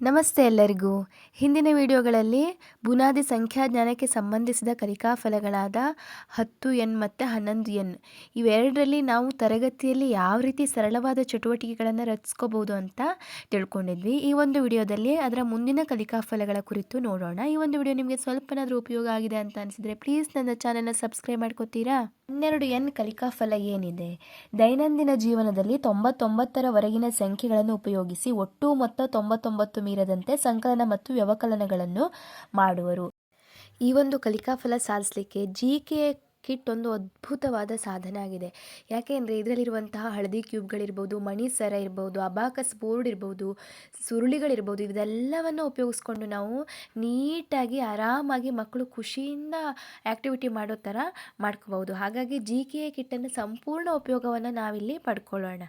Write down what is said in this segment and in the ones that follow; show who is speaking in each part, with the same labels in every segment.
Speaker 1: ನಮಸ್ತೆ ಎಲ್ಲರಿಗೂ. ಹಿಂದಿನ ವಿಡಿಯೋಗಳಲ್ಲಿ ಬುನಾದಿ ಸಂಖ್ಯಾಜ್ಞಾನಕ್ಕೆ ಸಂಬಂಧಿಸಿದ ಕಲಿಕಾಫಲಗಳಾದ 10N ಮತ್ತು 11N ಇವೆರಡರಲ್ಲಿ ನಾವು ತರಗತಿಯಲ್ಲಿ ಯಾವ ರೀತಿ ಸರಳವಾದ ಚಟುವಟಿಕೆಗಳನ್ನು ರಚಿಸ್ಕೋಬೋದು ಅಂತ ತಿಳ್ಕೊಂಡಿದ್ವಿ. ಈ ಒಂದು ವಿಡಿಯೋದಲ್ಲಿ ಅದರ ಮುಂದಿನ ಕಲಿಕಾಫಲಗಳ ಕುರಿತು ನೋಡೋಣ. ಈ ಒಂದು ವಿಡಿಯೋ ನಿಮಗೆ ಸ್ವಲ್ಪನಾದರೂ ಉಪಯೋಗ ಆಗಿದೆ ಅಂತ ಅನಿಸಿದರೆ ಪ್ಲೀಸ್ ನನ್ನ ಚಾನಲ್ನ ಸಬ್ಸ್ಕ್ರೈಬ್ ಮಾಡ್ಕೋತೀರಾ? 12N ಕಲಿಕಾಫಲ ಏನಿದೆ? ದೈನಂದಿನ ಜೀವನದಲ್ಲಿ 99ರವರೆಗಿನ ಸಂಖ್ಯೆಗಳನ್ನು ಉಪಯೋಗಿಸಿ ಒಟ್ಟು ಮೊತ್ತ 99 ಮೀರದಂತೆ ಸಂಕಲನ ಮತ್ತು ವ್ಯವಕಲನಗಳನ್ನು ಮಾಡುವರು. ಈ ಒಂದು ಕಲಿಕಾಫಲ ಸಾಧಿಸಲಿಕ್ಕೆ GK ಕಿಟ್ ಒಂದು ಅದ್ಭುತವಾದ ಸಾಧನ ಆಗಿದೆ. ಯಾಕೆಂದರೆ ಇದರಲ್ಲಿರುವಂತಹ ಹಳದಿ ಕ್ಯೂಬ್ಗಳಿರ್ಬೋದು, ಮಣಿ ಸರ ಇರ್ಬೋದು, ಅಬಾಕಸ್ ಬೋರ್ಡ್ ಇರ್ಬೋದು, ಸುರುಳಿಗಳಿರ್ಬೋದು, ಇದೆಲ್ಲವನ್ನು ಉಪಯೋಗಿಸ್ಕೊಂಡು ನಾವು ನೀಟಾಗಿ ಆರಾಮಾಗಿ ಮಕ್ಕಳು ಖುಷಿಯಿಂದ ಆ್ಯಕ್ಟಿವಿಟಿ ಮಾಡೋ ಥರ ಮಾಡ್ಕೋಬಹುದು. ಹಾಗಾಗಿ GK ಕಿಟ್ಟನ್ನು ಸಂಪೂರ್ಣ ಉಪಯೋಗವನ್ನು ನಾವಿಲ್ಲಿ ಪಡ್ಕೊಳ್ಳೋಣ.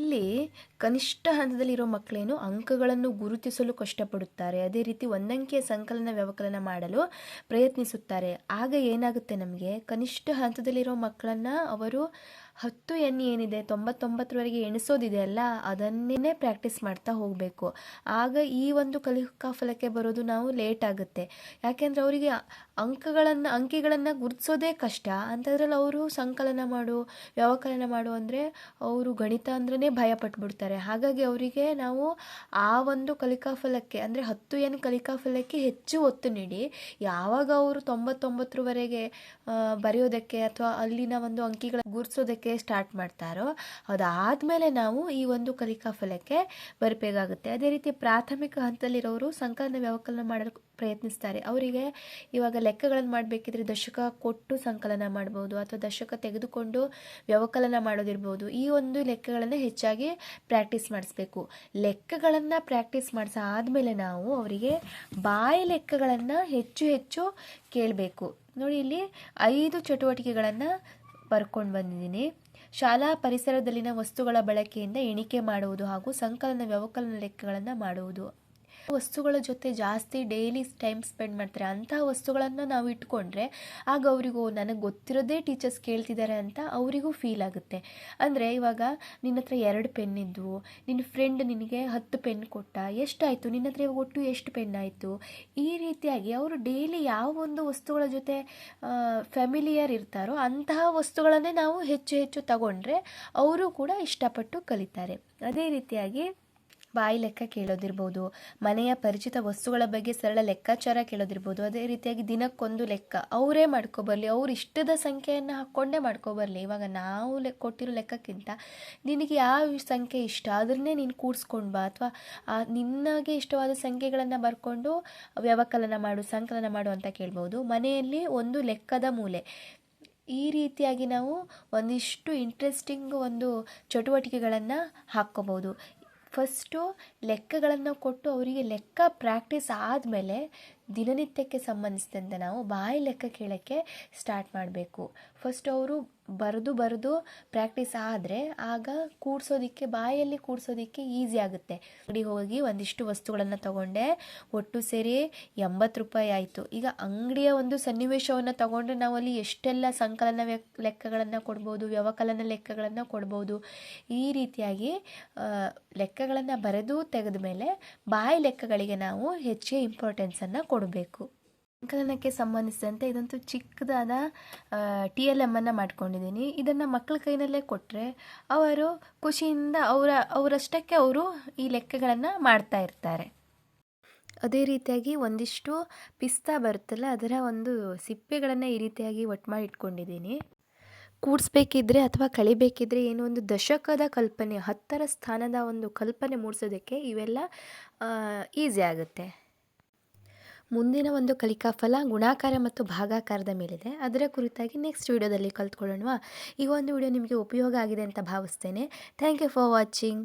Speaker 1: ಇಲ್ಲಿ ಕನಿಷ್ಠ ಹಂತದಲ್ಲಿರೋ ಮಕ್ಕಳೇನು ಅಂಕಗಳನ್ನು ಗುರುತಿಸಲು ಕಷ್ಟಪಡುತ್ತಾರೆ, ಅದೇ ರೀತಿ ಒಂದಂಕಿಯ ಸಂಕಲನ ವ್ಯವಕಲನ ಮಾಡಲು ಪ್ರಯತ್ನಿಸುತ್ತಾರೆ. ಆಗ ಏನಾಗುತ್ತೆ, ನಮಗೆ ಕನಿಷ್ಠ ಹಂತದಲ್ಲಿರೋ ಮಕ್ಕಳನ್ನು ಅವರು 10N ಏನಿದೆ 99ರವರೆಗೆ ಎಣಿಸೋದಿದೆ ಅಲ್ಲ, ಅದನ್ನೇ ಪ್ರಾಕ್ಟೀಸ್ ಮಾಡ್ತಾ ಹೋಗಬೇಕು. ಆಗ ಈ ಒಂದು ಕಲಿಕಾಫಲಕ್ಕೆ ಬರೋದು ನಾವು ಲೇಟ್ ಆಗುತ್ತೆ. ಯಾಕೆಂದರೆ ಅವರಿಗೆ ಅಂಕಿಗಳನ್ನು ಗುರುತಿಸೋದೇ ಕಷ್ಟ. ಅಂಥದ್ರಲ್ಲಿ ಅವರು ಸಂಕಲನ ಮಾಡು ವ್ಯವಕಲನ ಮಾಡು ಅಂದರೆ ಅವರು ಗಣಿತ ಅಂದ್ರೇ ಭಯ ಪಟ್ಬಿಡ್ತಾರೆ. ಹಾಗಾಗಿ ಅವರಿಗೆ ನಾವು ಆ ಒಂದು ಕಲಿಕಾಫಲಕ್ಕೆ ಅಂದರೆ 10N ಕಲಿಕಾಫಲಕ್ಕೆ ಹೆಚ್ಚು ಒತ್ತು ನೀಡಿ ಯಾವಾಗ ಅವರು 99ರವರೆಗೆ ಬರೆಯೋದಕ್ಕೆ ಅಥವಾ ಅಲ್ಲಿನ ಒಂದು ಅಂಕಿಗಳ ಗುರುತಿಸೋದಕ್ಕೆ ಸ್ಟಾರ್ಟ್ ಮಾಡ್ತಾರೋ ಅದಾದಮೇಲೆ ನಾವು ಈ ಒಂದು ಕಲಿಕಾಫಲಕ್ಕೆ ಬರಬೇಕಾಗುತ್ತೆ. ಅದೇ ರೀತಿ ಪ್ರಾಥಮಿಕ ಹಂತದಲ್ಲಿರೋರು ಸಂಕಲನ ವ್ಯವಕಲನ ಮಾಡಲು ಪ್ರಯತ್ನಿಸ್ತಾರೆ. ಅವರಿಗೆ ಇವಾಗ ಲೆಕ್ಕಗಳನ್ನು ಮಾಡಬೇಕಿದ್ರೆ ದಶಕ ಕೊಟ್ಟು ಸಂಕಲನ ಮಾಡ್ಬೋದು ಅಥವಾ ದಶಕ ತೆಗೆದುಕೊಂಡು ವ್ಯವಕಲನ ಮಾಡೋದಿರ್ಬೋದು. ಈ ಒಂದು ಲೆಕ್ಕಗಳನ್ನು ಹೆಚ್ಚಾಗಿ ಪ್ರಾಕ್ಟೀಸ್ ಮಾಡಿಸ್ಬೇಕು. ಲೆಕ್ಕಗಳನ್ನು ಪ್ರಾಕ್ಟೀಸ್ ಮಾಡಿಸಾದ್ಮೇಲೆ ನಾವು ಅವರಿಗೆ ಬಾಯಿ ಲೆಕ್ಕಗಳನ್ನು ಹೆಚ್ಚು ಕೇಳಬೇಕು. ನೋಡಿ, ಇಲ್ಲಿ 5 ಚಟುವಟಿಕೆಗಳನ್ನು ಬರ್ಕೊಂಡು ಬಂದಿದ್ದೀನಿ. ಶಾಲಾ ಪರಿಸರದಲ್ಲಿನ ವಸ್ತುಗಳ ಬಳಕೆಯಿಂದ ಎಣಿಕೆ ಮಾಡುವುದು ಹಾಗೂ ಸಂಕಲನ ವ್ಯವಕಲನ ಲೆಕ್ಕಗಳನ್ನು ಮಾಡುವುದು. ವಸ್ತುಗಳ ಜೊತೆ ಜಾಸ್ತಿ ಡೈಲಿ ಟೈಮ್ ಸ್ಪೆಂಡ್ ಮಾಡ್ತಾರೆ. ಅಂತಹ ವಸ್ತುಗಳನ್ನು ನಾವು ಇಟ್ಕೊಂಡ್ರೆ ಆಗ ಅವರಿಗೂ ನನಗೆ ಗೊತ್ತಿರೋದೇ ಟೀಚರ್ಸ್ ಕೇಳ್ತಿದ್ದಾರೆ ಅಂತ ಅವರಿಗೂ ಫೀಲ್ ಆಗುತ್ತೆ. ಅಂದರೆ ಇವಾಗ ನಿನ್ನ ಹತ್ರ 2 ಪೆನ್ ಇದ್ವು, ನಿನ್ನ ಫ್ರೆಂಡ್ ನಿನಗೆ 10 ಪೆನ್ ಕೊಟ್ಟ, ಎಷ್ಟಾಯಿತು ನಿನ್ನ ಹತ್ರ ಇವಾಗ ಒಟ್ಟು ಎಷ್ಟು ಪೆನ್ ಆಯಿತು? ಈ ರೀತಿಯಾಗಿ ಅವರು ಡೈಲಿ ಯಾವ ಒಂದು ವಸ್ತುಗಳ ಜೊತೆ ಫ್ಯಾಮಿಲಿಯರ್ ಇರ್ತಾರೋ ಅಂತಹ ವಸ್ತುಗಳನ್ನೇ ನಾವು ಹೆಚ್ಚು ತಗೊಂಡ್ರೆ ಅವರು ಕೂಡ ಇಷ್ಟಪಟ್ಟು ಕಲಿತಾರೆ. ಅದೇ ರೀತಿಯಾಗಿ ಬಾಯಿ ಲೆಕ್ಕ ಕೇಳೋದಿರ್ಬೋದು, ಮನೆಯ ಪರಿಚಿತ ವಸ್ತುಗಳ ಬಗ್ಗೆ ಸರಳ ಲೆಕ್ಕಾಚಾರ ಕೇಳೋದಿರ್ಬೋದು. ಅದೇ ರೀತಿಯಾಗಿ ದಿನಕ್ಕೊಂದು ಲೆಕ್ಕ ಅವರೇ ಮಾಡ್ಕೊಬರಲಿ, ಅವ್ರು ಇಷ್ಟದ ಸಂಖ್ಯೆಯನ್ನು ಹಾಕ್ಕೊಂಡೇ ಮಾಡ್ಕೊಬರಲಿ. ಇವಾಗ ನಾವು ಕೊಟ್ಟಿರೋ ಲೆಕ್ಕಕ್ಕಿಂತ ನಿನಗೆ ಯಾವ ಸಂಖ್ಯೆ ಇಷ್ಟ ಅದನ್ನೇ ನೀನು ಕೂಡಿಸ್ಕೊಂಡು ಬಾ, ಅಥವಾ ನಿನಗೆ ಇಷ್ಟವಾದ ಸಂಖ್ಯೆಗಳನ್ನು ಬರ್ಕೊಂಡು ವ್ಯವಕಲನ ಮಾಡು, ಸಂಕಲನ ಮಾಡು ಅಂತ ಕೇಳ್ಬೋದು. ಮನೆಯಲ್ಲಿ ಒಂದು ಲೆಕ್ಕದ ಮೂಲೆ. ಈ ರೀತಿಯಾಗಿ ನಾವು ಒಂದಿಷ್ಟು ಇಂಟ್ರೆಸ್ಟಿಂಗ್ ಒಂದು ಚಟುವಟಿಕೆಗಳನ್ನು ಹಾಕ್ಕೋಬೋದು. ಫಸ್ಟು ಲೆಕ್ಕಗಳನ್ನು ಕೊಟ್ಟು ಅವರಿಗೆ ಲೆಕ್ಕ ಪ್ರಾಕ್ಟೀಸ್ ಆದಮೇಲೆ ದಿನನಿತ್ಯಕ್ಕೆ ಸಂಬಂಧಿಸಿದಂತೆ ನಾವು ಬಾಯಿ ಲೆಕ್ಕ ಕೇಳೋಕ್ಕೆ ಸ್ಟಾರ್ಟ್ ಮಾಡಬೇಕು. ಫಸ್ಟ್ ಅವರು ಬರೆದು ಪ್ರಾಕ್ಟೀಸ್ ಆದರೆ ಆಗ ಬಾಯಲ್ಲಿ ಕೂಡಿಸೋದಕ್ಕೆ ಈಸಿ ಆಗುತ್ತೆ. ಅಂಗಡಿ ಹೋಗಿ ಒಂದಿಷ್ಟು ವಸ್ತುಗಳನ್ನು ತಗೊಂಡೆ, ಒಟ್ಟು ಸೇರಿ 80 ರೂಪಾಯಿ ಆಯಿತು. ಈಗ ಅಂಗಡಿಯ ಒಂದು ಸನ್ನಿವೇಶವನ್ನು ತಗೊಂಡ್ರೆ ನಾವು ಅಲ್ಲಿ ಎಷ್ಟೆಲ್ಲ ಸಂಕಲನ ಲೆಕ್ಕಗಳನ್ನು ಕೊಡ್ಬೋದು, ವ್ಯವಕಲನ ಲೆಕ್ಕಗಳನ್ನು ಕೊಡ್ಬೋದು. ಈ ರೀತಿಯಾಗಿ ಲೆಕ್ಕಗಳನ್ನು ಬರೆದು ತೆಗೆದ ಮೇಲೆ ಬಾಯಿ ಲೆಕ್ಕಗಳಿಗೆ ನಾವು ಹೆಚ್ಚಿಗೆ ಇಂಪಾರ್ಟೆನ್ಸನ್ನು ಕೊಡಬೇಕು. ಸಂಕಲನಕ್ಕೆ ಸಂಬಂಧಿಸಿದಂತೆ ಇದಂತೂ ಚಿಕ್ಕದಾದ TLM ಅನ್ನು ಮಾಡ್ಕೊಂಡಿದ್ದೀನಿ. ಇದನ್ನು ಮಕ್ಕಳ ಕೈನಲ್ಲೇ ಕೊಟ್ಟರೆ ಅವರು ಖುಷಿಯಿಂದ ಅವರಷ್ಟಕ್ಕೆ ಅವರು ಈ ಲೆಕ್ಕಗಳನ್ನು ಮಾಡ್ತಾ ಇರ್ತಾರೆ. ಅದೇ ರೀತಿಯಾಗಿ ಒಂದಿಷ್ಟು ಪಿಸ್ತಾ ಬರುತ್ತಲ್ಲ, ಅದರ ಒಂದು ಸಿಪ್ಪೆಗಳನ್ನು ಈ ರೀತಿಯಾಗಿ ಒಟ್ಟು ಮಾಡಿ ಇಟ್ಕೊಂಡಿದ್ದೀನಿ. ಕೂಡಿಸ್ಬೇಕಿದ್ರೆ ಅಥವಾ ಕಳಿಬೇಕಿದ್ರೆ ಏನೋ ಒಂದು ದಶಕದ ಕಲ್ಪನೆ, 10ರ ಸ್ಥಾನದ ಒಂದು ಕಲ್ಪನೆ ಮೂಡಿಸೋದಕ್ಕೆ ಇವೆಲ್ಲ ಈಸಿ ಆಗುತ್ತೆ. ಮುಂದಿನ ಒಂದು ಕಲಿಕಾಫಲ ಗುಣಾಕಾರ ಮತ್ತು ಭಾಗಾಕಾರದ ಮೇಲಿದೆ. ಅದರ ಕುರಿತಾಗಿ ನೆಕ್ಸ್ಟ್ ವಿಡಿಯೋದಲ್ಲಿ ಕಲ್ತ್ಕೊಳ್ಳೋಣವಾ? ಈ ಒಂದು ವಿಡಿಯೋ ನಿಮಗೆ ಉಪಯೋಗ ಆಗಿದೆ ಅಂತ ಭಾವಿಸ್ತೇನೆ. Thank you for watching.